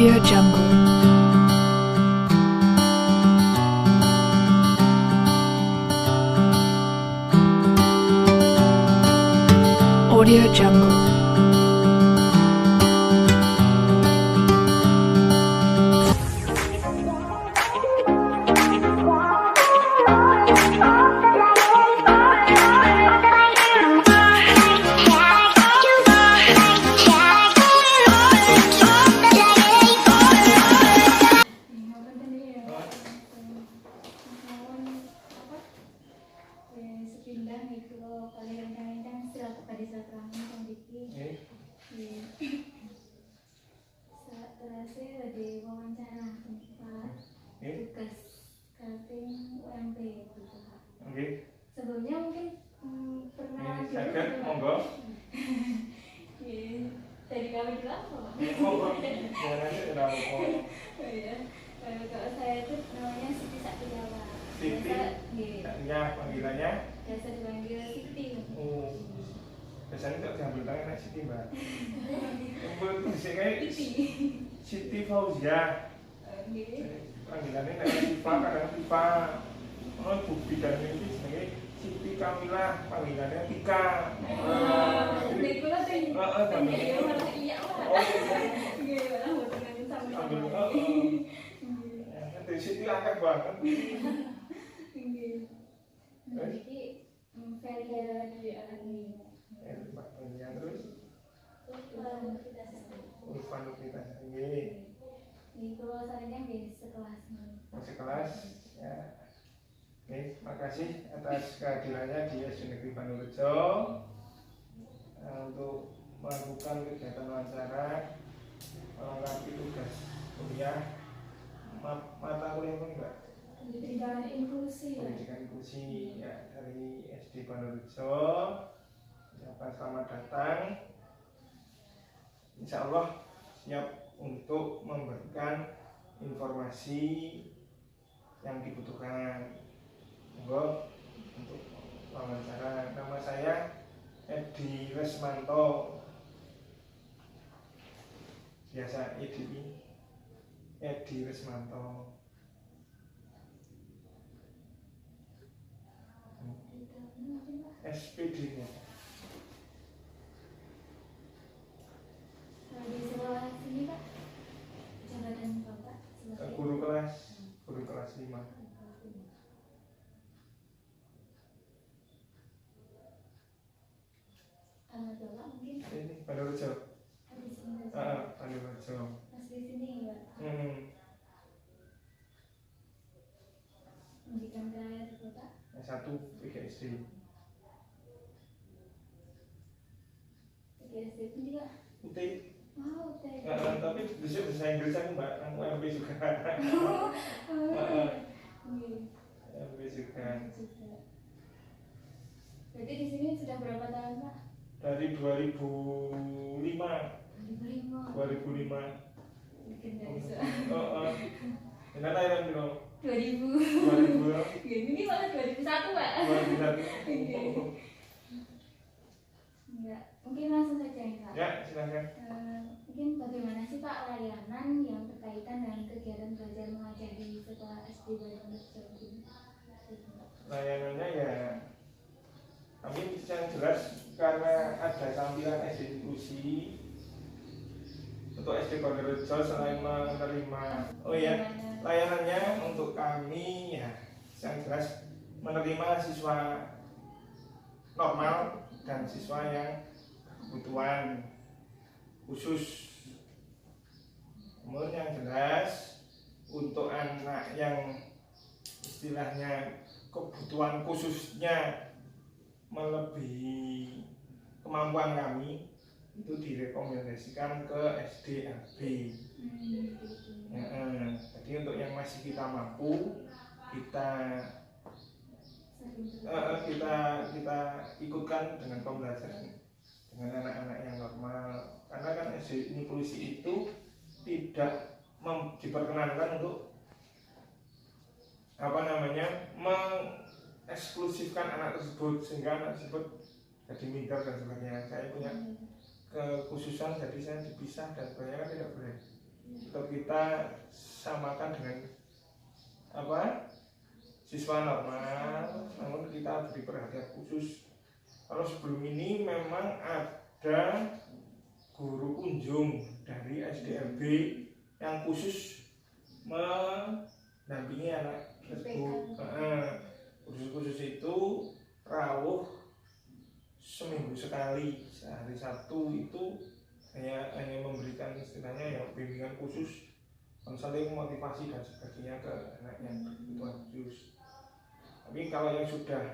Audio Jungle. Audio Jungle. Sepindah itu kali rencana-rencana setelah kepada silaturahmi yang bikin terakhir di wawancara tempat tugas cutting UMP gitu Pak. Sebelumnya mungkin pernah sakit, monggo. Dari kami dulu apa Pak? Jangan aja kenapa kok. Oh iya, kalau saya itu namanya Siti Saktiawa. Siti, ya panggilannya? Biasa dipanggil Siti. Biasanya tak diambil tangan Siti mbak. Biasanya Siti Fauzia. Panggilannya nggak Siva, kadang Siva. Oh bukti dan ini sebagai Siti Kamila, panggilannya Tika. Itulah tadi. Malah iya lah. Gimana mau dengan sama. Nanti Siti angkat banget. Jadi Ferry di Alani. Pak yang terus. Irfan kita ini. Ini kalau sarannya di sekelas. Sekelas ya. Oke, makasih atas kehadirannya di SD Negeri Panurejo untuk melakukan kegiatan wawancara melengkapi tugas kuliah mata kuliah pun enggak Pendidikan inklusi. Pendidikan inklusi ya dari SD Panurejo. Selamat datang. Insya Allah siap untuk memberikan informasi yang dibutuhkan. Monggo untuk wawancara. Nama saya Edi Resmanto, biasa Edi Resmanto. SPD-nya. Di sekolah sini Pak, jabatan Bapak sebagai Guru kelas 5. Alamat Bapak mungkin Ini Panurejo. di sini. Panurejo. Masih di sini ya Pak. Pendidikan terakhir Bapak. S1 PGSD. PGSD pun juga. Putih. Wow, teh. Tapi besok bahasa Inggris aku mbak, aku MB juga. MB juga. Berarti di sini sudah berapa tahun Pak? Dari 2005. 2005. Bikin dari soal. Ini lahiran dulu. 2000. Ini malah 2001 Pak. 2001. Enggak, mungkin langsung saja ya Pak. Ya, silakan. Mungkin bagaimana sih Pak layanan yang berkaitan dengan kegiatan belajar mengajar di sekolah SD Panurejo ini? Layanannya ya, kami yang jelas karena ada tampilan SD inklusi untuk SD Panurejo selain menerima. Oh ya, layanannya untuk kami ya, yang jelas menerima siswa normal dan siswa yang berkebutuhan khusus. Kemudian yang jelas untuk anak yang istilahnya kebutuhan khususnya melebihi kemampuan kami, itu direkomendasikan ke SD AB. Jadi untuk yang masih kita mampu, kita ikutkan dengan pembelajaran dengan anak-anak yang normal, karena kan SD inklusi itu tidak diperkenankan untuk eksklusifkan anak tersebut sehingga anak tersebut jadi minder dan sebagainya. Saya punya kekhususan, jadi saya dipisah dan sebagainya kan tidak boleh. Tetap kita kita samakan dengan apa siswa normal, namun kita beri perhatian khusus. Kalau sebelum ini memang ada guru kunjung dari SDLB yang khusus mendampingi anak tersebut. Khusus itu rawuh seminggu sekali, sehari Sabtu itu hanya memberikan istilahnya ya bimbingan khusus, konseling, motivasi dan sebagainya ke anak yang berkebutuhan khusus. Tapi kalau yang sudah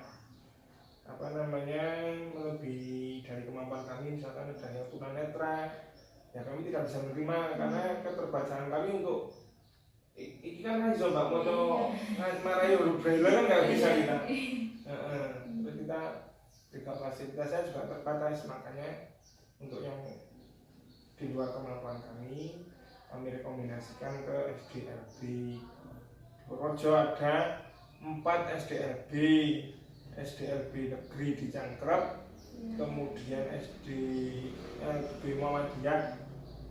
melebihi dari kemampuan kami, misalkan ada yang tunanetra, ya kami tidak bisa menerima karena keterbatasan kami untuk ini kan iso mbak moto marahi huruf braille kan nggak bisa kita. Terus kita juga fasilitasnya juga terbatas, makanya untuk yang di luar kemampuan kami rekomendasikan ke SDLB. Purworejo ada 4 SDLB negeri di Cangkrep, kemudian SDLB Muhammadiyah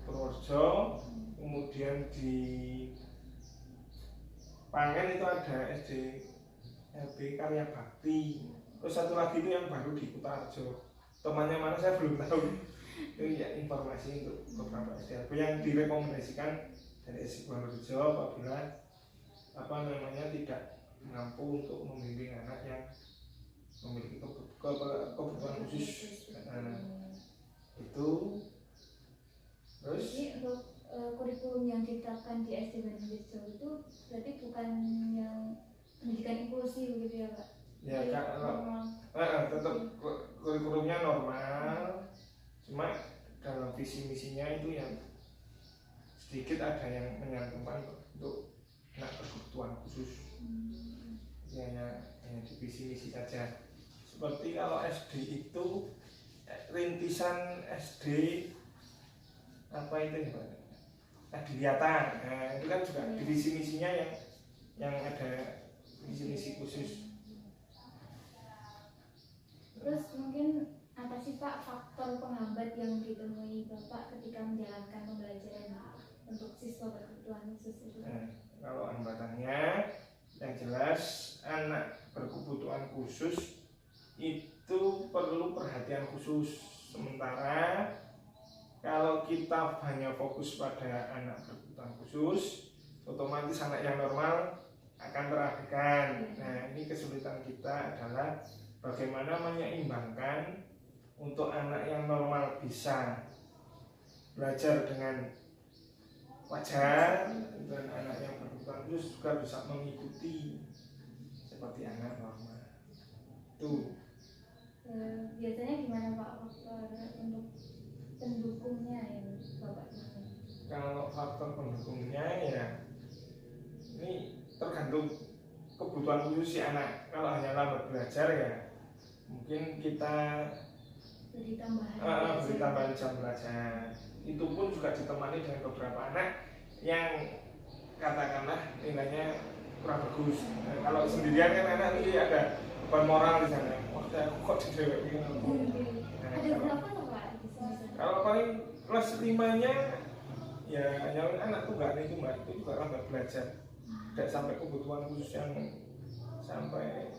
Purworejo, kemudian di Pangen itu ada SDLB Karya Bakti, terus satu lagi itu yang baru di Kutarjo. Temannya mana saya belum tahu. Itu ya informasi untuk beberapa SDLB yang direkomendasikan dari SDLB Purworejo apabila tidak mampu untuk membimbing anak yang memiliki kebutuhan khusus. Itu terus jadi untuk kurikulum yang ditetapkan di SD Bandung itu berarti bukan yang pendidikan inklusi begitu ya Pak? Ya kalau tetap kurikulumnya normal, cuma dalam visi misinya itu yang sedikit ada yang menyantumkan untuk anak berkebutuhan khusus. Hanya di visi misi saja. Seperti kalau SD itu rintisan SD apa itu ya? Adiliatan. Nah, itu kan juga di visi misinya yang ada visi misi khusus. Terus mungkin apa sih Pak faktor penghambat yang ditemui Bapak ketika menjalankan pembelajaran untuk siswa berkebutuhan khusus itu? Kalau hambatannya yang jelas anak berkebutuhan khusus itu perlu perhatian khusus. Sementara kalau kita hanya fokus pada anak berkebutuhan khusus, otomatis anak yang normal akan terabaikan. Nah, ini kesulitan kita adalah bagaimana menyeimbangkan untuk anak yang normal bisa belajar dengan wajar dan anak yang berkebutuhan khusus juga bisa mengikuti seperti anak normal. Itu biasanya gimana Pak faktor untuk pendukungnya yang Bapak punya? Kalau faktor pendukungnya ya ini tergantung kebutuhan khusus si anak. Kalau hanya lambat belajar ya mungkin kita beri tambahan jam belajar. Itu pun juga ditemani dengan beberapa anak yang katakanlah nilainya kurang bagus. Kalau sendirian kan anak itu ada beban moral di sana. Waktu aku kok didewekin. Ada berapa loh Pak di sini? Kalau paling kelas 5-nya ya yang anak tunggal itu mbak, itu juga lambat belajar. Tidak sampai kebutuhan khusus yang sampai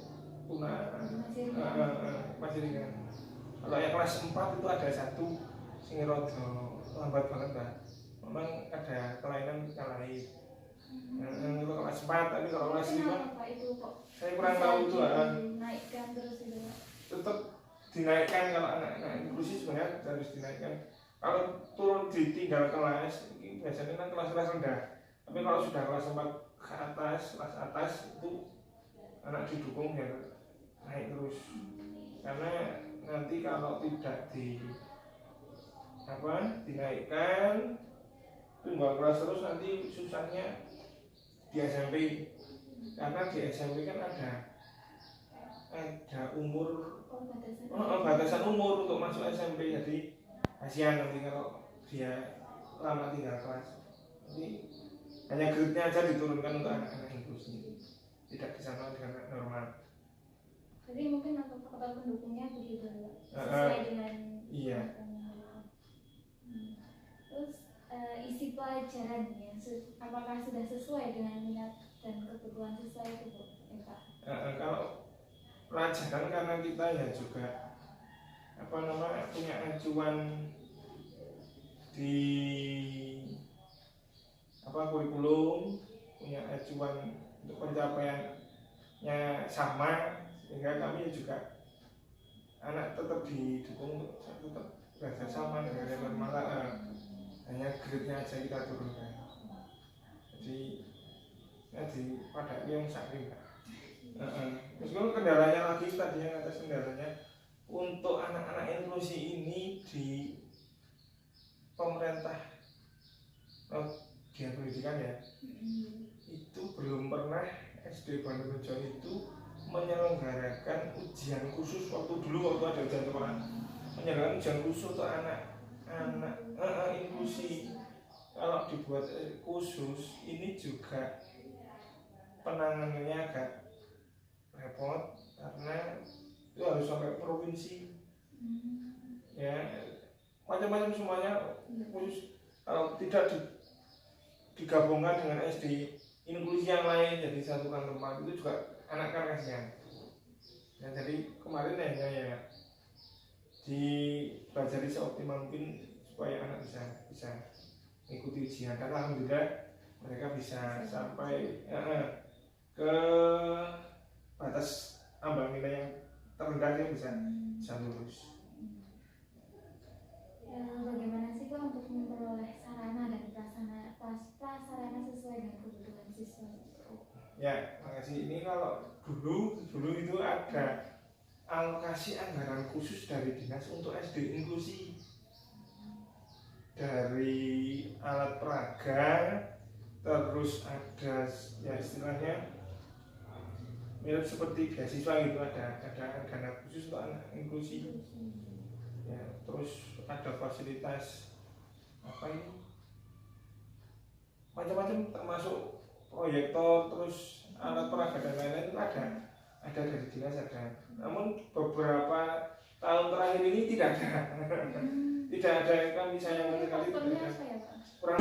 masih ringan. Kalau yang kelas 4 itu ada satu sing rada lambat banget Mbak. Memang ada kelainan lain. Itu kelas 4, tapi kalau kelas 5 saya kurang tahu itu dinaikkan terus itu Pak. Tetap dinaikkan. Kalau anak-anak inklusi sebenarnya harus dinaikkan. Kalau turun ditinggal kelas, ini biasanya kan kelas-kelas rendah. Tapi kalau sudah kelas 4 ke atas, kelas atas itu anak didukung ya naik terus. Karena nanti kalau tidak dinaikkan tunggal kelas terus nanti susahnya di SMP. Karena di SMP kan ada umur batasan umur untuk masuk SMP, jadi kasihan nanti kalau dia lama tinggal kelas. Jadi hanya grade-nya aja diturunkan untuk anak-anak inklusi, tidak disamakan dengan anak normal. Jadi mungkin faktor pendukungnya begitu sesuai dengan iya. Terus isi pelajaran ya, apakah sudah sesuai dengan minat dan kebutuhan siswa itu Bu? Ya, Pak. Kalau pelajaran karena kita ya juga punya acuan di kurikulum, punya acuan untuk pencapaiannya sama, sehingga kami juga anak tetap didukung untuk tetap belajar sama dengan normal, hanya grade-nya aja kita turunkan. Jadi pada yang sakit. Meskipun kendalanya lagi tadi yang atas kendalanya untuk anak-anak inklusi ini di pemerintah Dian Pendidikan ya, itu belum pernah SD Bandorejo itu menyelenggarakan ujian khusus waktu ada ujian sekolah, menyelenggarakan ujian khusus untuk anak inklusi. Kalau dibuat khusus ini juga penanganannya agak repot karena itu harus sampai provinsi ya, macam-macam semuanya khusus. Kalau tidak digabungkan dengan SD inklusi yang lain jadi satukan tempat, itu juga anak kan kasihan. Nah, jadi kemarin hanya ya dipelajari seoptimal mungkin supaya anak bisa mengikuti ujian. Dan alhamdulillah mereka bisa sampai ke batas ambang nilai yang terendah yang bisa lulus. Bagaimana sih Pak untuk memperoleh sarana dan prasarana sesuai dengan kebutuhan siswa? Ya, makasih. Ini kalau dulu itu ada alokasi anggaran khusus dari dinas untuk SD inklusi, dari alat peraga, terus ada ya istilahnya mirip seperti beasiswa gitu, ada dana khusus untuk anak inklusi ya, terus ada fasilitas macam-macam termasuk proyektor, terus alat peraga dan lain-lain itu ada dari dinas ada. Namun beberapa tahun terakhir ini tidak ada yang kami sayangkan sekali, kurang